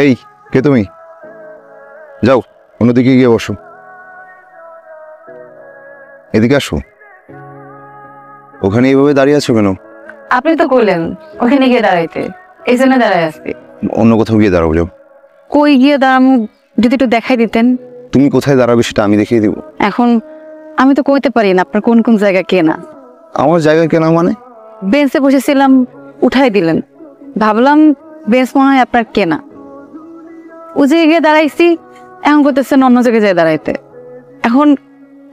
এই কে তুমি? যাও অন্যদিকে গিয়ে বসো। এদিকে আসো। ওখানে এইভাবে দাঁড়িয়ে আছো কেন? আপনি তো কইলেন ওখানে গিয়ে দাঁড়াইতে, এই জন্য দাঁড়ায় আসছি। অন্য কোথাও গিয়ে দাঁড়াবো। যাও। কই গিয়ে দাঁড়ামু যদি একটু দেখাই দিতেন। তুমি কোথায় দাঁড়াবে সেটা আমি দেখিয়ে দিব। এখন আমি তো কইতে পারি না আপনার কোন কোন জায়গা কেনা। আমার জায়গা কেনা মানে? বেঞ্চে বসেছিলাম, উঠাই দিলেন, ভাবলাম বেঞ্চ মনে হয় আপনার কেনা। ও জায়গায় গিয়ে দাঁড়াইছি, এখন করতেছেন অন্য জায়গায় যেয়ে দাঁড়াইতে। এখন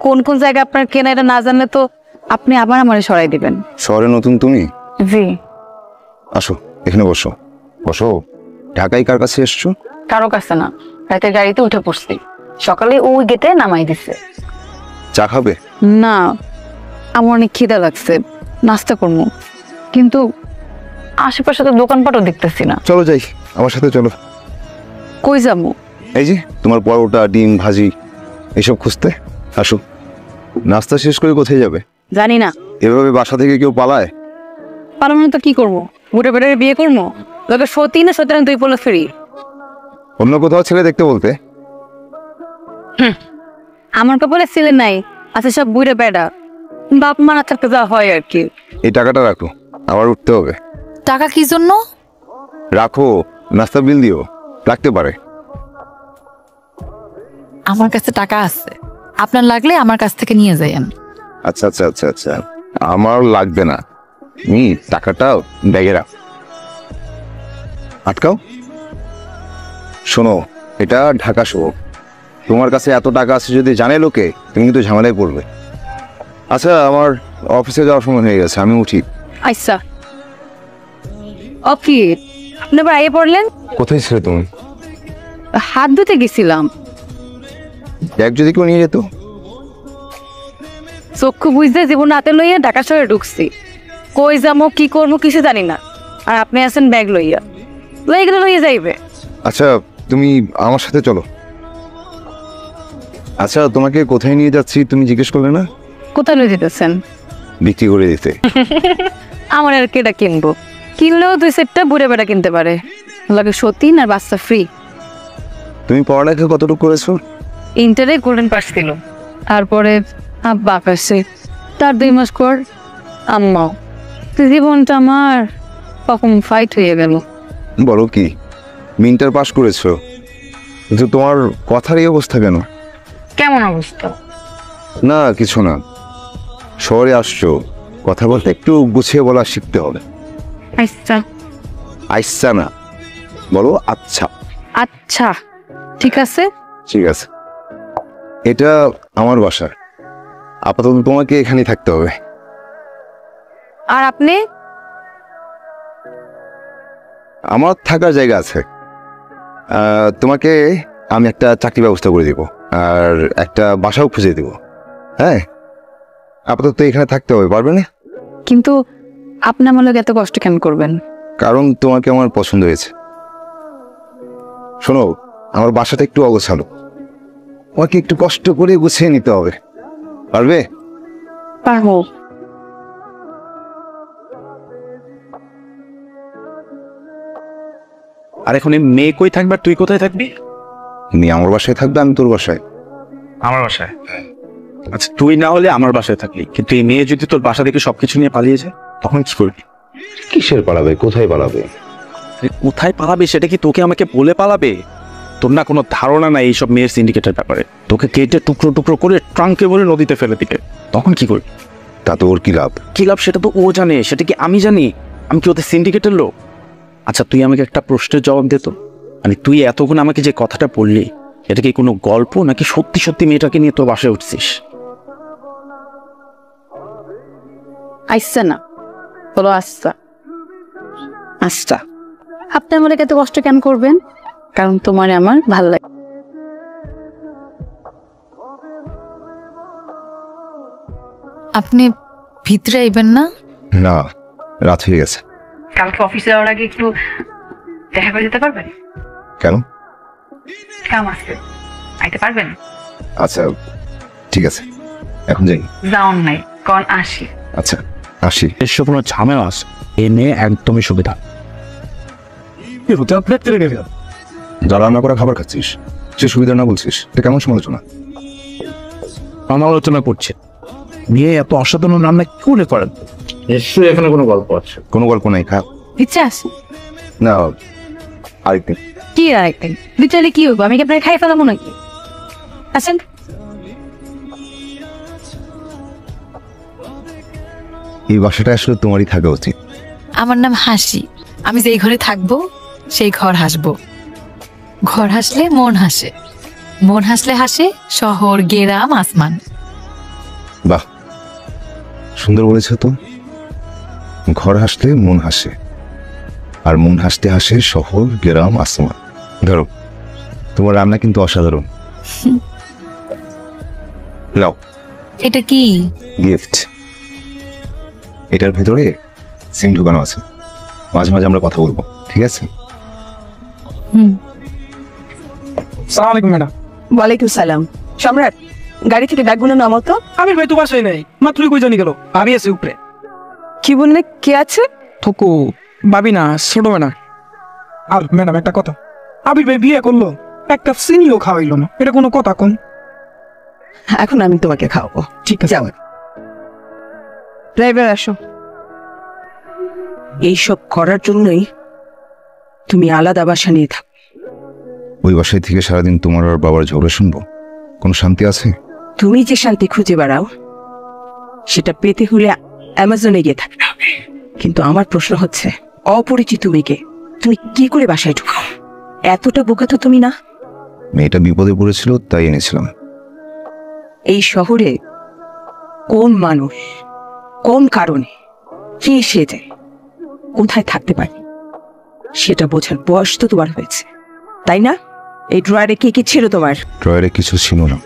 কোন কোন জায়গা আপনার কেনা এটা না জানলে তো আপনি আবার আমারে সরাই দিবেন। শহরে নতুন তুমি? জি। আসো এখানে বসো। বসো। ঢাকায় কার কাছে এসছো? কারো কাছে না, রাতের গাড়িতে উঠে পড়ছি, সকালে ওই গেটে নামাই দিছে। চা খাবে? না, আমার অনেক খিদা লাগছে, নাস্তা করবো, কিন্তু আশেপাশে তো দোকানপাটও দেখতেছি না। চলো যাই, আমার সাথে চলো। কই যাবো? এই যে তোমার পরোটা, ডিম, ভাজি এসব খুঁজতে। আসো। নাস্তা শেষ করে কোথায় যাবে? জানি না। এভাবে বাসা থেকে কেউ পালায়? পারবো না তো কি করবো? বুড়ে বেড়ে বিয়ে করবো? তোকে সত্যি না সত্যি তুই বলে ফিরি। অন্য কোথাও ছেলে দেখতে বলতে। আমার কপালে ছেলে নাই, আচ্ছা সব বুড়ে বেড়া, বাপ মা না থাকতে যা হয় আর কি। এই টাকাটা রাখো, আবার উঠতে হবে। টাকা কি জন্য? রাখো, নাস্তা বিল দিও। রাখতে পারে। আমার কাছে টাকা আছে, আপনার লাগলে আমার কাছ থেকে নিয়ে যাইয়েন। আচ্ছা আচ্ছা আচ্ছা আচ্ছা, আমার লাগবে না। টাকাটা ব্যাগে রাখ। আটকাও। শোনো, এটা ঢাকা শহর। তোমার কাছে এত টাকা আছে যদি জানে লোকে, তুমি কিন্তু ঝামেলায় পড়বে। আচ্ছা, আমার অফিসে যাওয়ার সময় হয়ে গেছে, আমি উঠি। আচ্ছা। অফি, আপনি আবার আগে পড়লেন? কোথায় ছিলে তুমি? হাত ধুতে গেছিলাম। ব্যাগ যদি কেউ নিয়ে যেত? চক্ষু বুঝতে জীবন হাতে লইয়া ঢাকা শহরে ঢুকছি, কই যাবো কি করবো কিছু জানি না, আর আপনি আছেন ব্যাগ লইয়া, লইয়া গেলে লইয়া যাইবে। আচ্ছা, তুমি আমার সাথে চলো। আচ্ছা, তোমাকে কোথায় নিয়ে যাচ্ছি তুমি জিজ্ঞেস করলে না? কোথায় লইয়া যেতেছেন? বিক্রি করে দিতে। আমার আর কেটা কিনবো, কিনলেও 2 সেটটা বুড়ে বেড়া কিনতে পারে, লাগে সতীন আর বাচ্চা ফ্রি। তুমি পড়ালেখা কতটুকু করেছো? ইন্টারে গোল্ডেন পাস ছিল, তারপরে আব্বা আকাশে, তার 2 মাস পর আম্মাও। জীবনটা আমার কখন ফাইট হয়ে গেল। বলো কি, ইন্টার পাস করেছো, কিন্তু তোমার কথার এই অবস্থা কেন? কেমন অবস্থা? না কিছু না, শহরে আসছো, কথা বলতে একটু গুছিয়ে বলা শিখতে হবে। আচ্ছা। আচ্ছা না, বলো আচ্ছা। আচ্ছা ঠিক আছে। ঠিক আছে। এটা আমার বাসা, আপাতত তোমাকে এখানেই থাকতে হবে। আর আপনি? আমার থাকার জায়গা আছে। তোমাকে আমি একটা চাকরি ব্যবস্থা করে দিব, আর একটা বাসাও খুঁজে দিব। হ্যাঁ, আপাতত এখানে থাকতে হবে, পারবে না? কিন্তু আপনি আমার লোক এত কষ্ট কেন করবেন? কারণ তোমাকে আমার পছন্দ হয়েছে। শোনো, আমার বাসাটা একটু অগোছালো, তোমাকে একটু কষ্ট করে গুছিয়ে নিতে হবে, পারবে? পারবো। আর এখন এই মেয়ে কই থাকবে আর তুই কোথায় থাকবি? তুমি আমার বাসায় থাকবে, আমি তোর বাসায়। আমার বাসায়? আচ্ছা, তুই না হলে আমার বাসায় থাকলি, কিন্তু এই মেয়ে যদি তোর বাসা থেকে সবকিছু নিয়ে পালিয়ে যায়, তখন কি করবি? কিসের পালাবে? কোথায় পালাবে? কোথায় পালাবে সেটা কি তোকে আমাকে বলে পালাবে? তোর না কোনো ধারণা নাই এইসব মেয়ের সিন্ডিকেটের ব্যাপারে। তোকে কেটে টুকরো টুকরো করে ট্রাঙ্কে ভরে নদীতে ফেলে দিবে, তখন কি করবি? তাতে ওর কি লাভ? কি লাভ সেটা তো ও জানে, সেটা কি আমি জানি? আমি কি ওদের সিন্ডিকেটের লোক? আচ্ছা, তুই আমাকে একটা প্রশ্নের জবাব দে তো, মানে তুই এতক্ষণ আমাকে যে কথাটা বললি, এটা কি কোনো গল্প নাকি সত্যি সত্যি মেয়েটাকে নিয়ে তোর বাসায় উঠছিস? আচ্ছা না, বলো আচ্ছা। আচ্ছা, আপনি আমার এত কষ্ট কেন করবেন? কারণ তোমার আমার ভাল লাগে। আপনি ভিতরে আইবেন না? না, রাত হয়ে গেছে। কালকে অফিসে যাওয়ার আগে একটু দেখা করে যেতে পারবেন? কেন? কাম আছে, আইতে পারবেন? আচ্ছা ঠিক আছে, এখন যাই। যাওন নাই, কোন আসি। আচ্ছা আসি। এসব কোনো ঝামেলা আছে, এ মেয়ে একদমই সুবিধা। প্লেট কেটে গেল। যা রান্না করা খাবার খাচ্ছিস সে সুবিধা না বলছিস, এটা কেমন সমালোচনা? সমালোচনা করছে বিয়ে এত অসাধারণ রান্না কি করে করেন? নিশ্চয়ই এখানে কোনো গল্প আছে। কোনো গল্প নাই, খা। বিশ্বাস না, আরেকদিন। কি আরেকদিন বিচারে কি হইব? আমি কি আপনার খাই ফেলাবো নাকি? আসেন। এই বাসাটা আসলে তোমারই থাকা উচিত। আমার নাম হাসি। আমি যেই ঘরে থাকবো সেই ঘর হাসবো। ঘর হাসলে মন হাসে, মন হাসলে হাসে শহর, গ্রাম, আসমান। বাহ, সুন্দর বলেছ তো। ঘর হাসলে মন হাসে, আর মন হাসতে হাসে শহর, গ্রাম, আসমান। ধরো, তোমার রান্না কিন্তু অসাধারণ। নাও, এটা কি? গিফট। এটার ভেতরে সিম ঢুকানো আছে, মাঝে মাঝে আমরা কথা বলবো, ঠিক আছে? সালাম আলাইকুম ম্যাডাম। ওয়ালাইকুম সালাম। সম্রাট, গাড়ি থেকে ব্যাগগুলো নামাও তো। আমির ভাই তো বাসায় নাই, মাত্রই কই জানি গেল। আমি আছি উপরে। কি বললে, কে আছে? থুকু ভাবি না, ছোট ম্যাডাম। আর ম্যাডাম একটা কথা, আবির ভাই বিয়ে করলো, একটা চিনিও খাওয়াইলো না, এটা কোনো কথা কোন? এখন আমি তোমাকে খাওয়াবো। ঠিক আছে। যাও, ড্রাইভার আসো। এইসব করার জন্যই তুমি আলাদা বাসা নিয়ে থাকো। ওই বাসায় থেকে সারাদিন তোমার আর বাবার ঝগড়া শুনবো, কোনো শান্তি আছে? তুমি যে শান্তি খুঁজে বেড়াও সেটা পেতে হলে অ্যামাজনে গিয়ে থাকতে হবে। কিন্তু আমার প্রশ্ন হচ্ছে, অপরিচিত মেয়েকে তুমি কি করে বাসায় ঢুকাও? এতটা বোকা তো তুমি না। মেয়েটা বিপদে পড়েছিল তাই এনেছিলাম। এই শহরে কোন মানুষ কোন কারণে কে সেজে কোথায় থাকতে পারে সেটা বোঝার বয়স তো তোমার হয়েছে, তাই না? এই ড্রয়ারে কি কি ছিল তোমার? ড্রয়ারে কিছু ছিল না।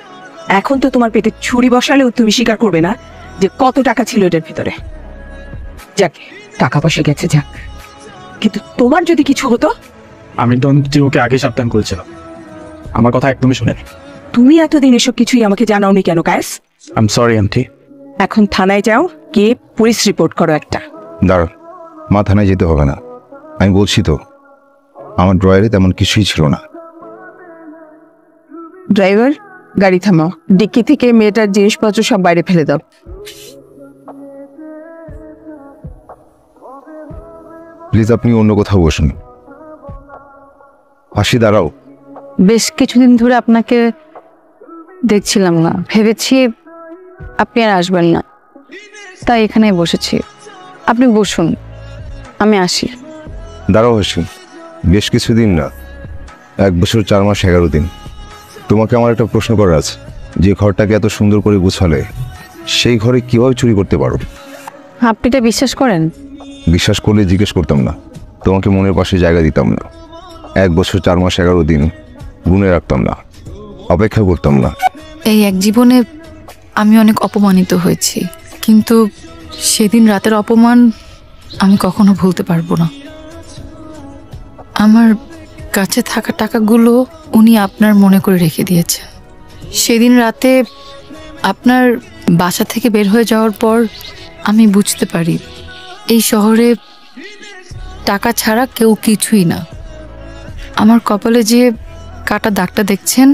এখন তো তোমার পেটে ছুরি বসালেও তুমি স্বীকার করবে না যে কত টাকা ছিল এটার ভিতরে। যাক, টাকা পয়সা গেছে যাক, কিন্তু তোমার যদি কিছু হতো? আমি তো ওকে আগে সাবধান করেছিলাম, আমার কথা একদমই শুনেনি। তুমি এতদিন এসব কিছুই আমাকে জানাওনি কেন Kayes? I am sorry aunty. এখন থানায় যাও, গিয়ে পুলিশ রিপোর্ট করো একটা। দাঁড়া, মা, থানায় যেতে হবে না। আমি বলছি তো, আমার ড্রয়ারে তেমন কিছুই ছিল না। ড্রাইভার, গাড়ি থামাও। ডিক্কি থেকে মেয়েটার জিনিসপত্র সব বাইরে ফেলে দাও। প্লিজ আপনি অন্য কোথাও বসুন। হাসি, দাঁড়াও। বেশ কিছুদিন ধরে আপনাকে দেখছিলাম না, ভেবেছি আপনি আর আসবেন না, তাই এখানে বসেছি। আপনি বসুন, আমি আসি। দাঁড়াও হাসি, বেশ কিছুদিন না, 1 বছর 4 মাস 11 দিন। তোমাকে আমার একটা প্রশ্ন করার আছে, যে ঘরটাকে এত সুন্দর করে গুছালে সেই ঘরে কিভাবে চুরি করতে পারো? আপনি এটা বিশ্বাস করেন? বিশ্বাস করলে জিজ্ঞেস করতাম না, তোমাকে মনের পাশে জায়গা দিতাম না। 1 বছর 4 মাস 11 দিন গুনে রাখতাম না, অপেক্ষা করতাম না। এই এক জীবনে আমি অনেক অপমানিত হয়েছি, কিন্তু সেদিন রাতের অপমান আমি কখনো ভুলতে পারবো না। আমার কাছে থাকা টাকাগুলো উনি আপনার মনে করে রেখে দিয়েছেন। সেদিন রাতে আপনার বাসা থেকে বের হয়ে যাওয়ার পর আমি বুঝতে পারি এই শহরে টাকা ছাড়া কেউ কিছুই না। আমার কপালে যে কাটা দাগটা দেখছেন,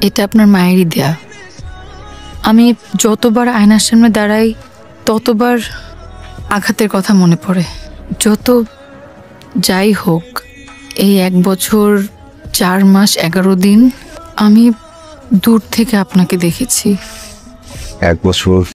এটা আপনার মায়েরই দেয়া। আমি যতবার আয়নার সামনে দাঁড়াই ততবার আঘাতের কথা মনে পড়ে। যত যাই হোক, এই 1 বছর 4 মাস 11 দিন আমি দূর থেকে আপনাকে দেখেছি। 1 বছর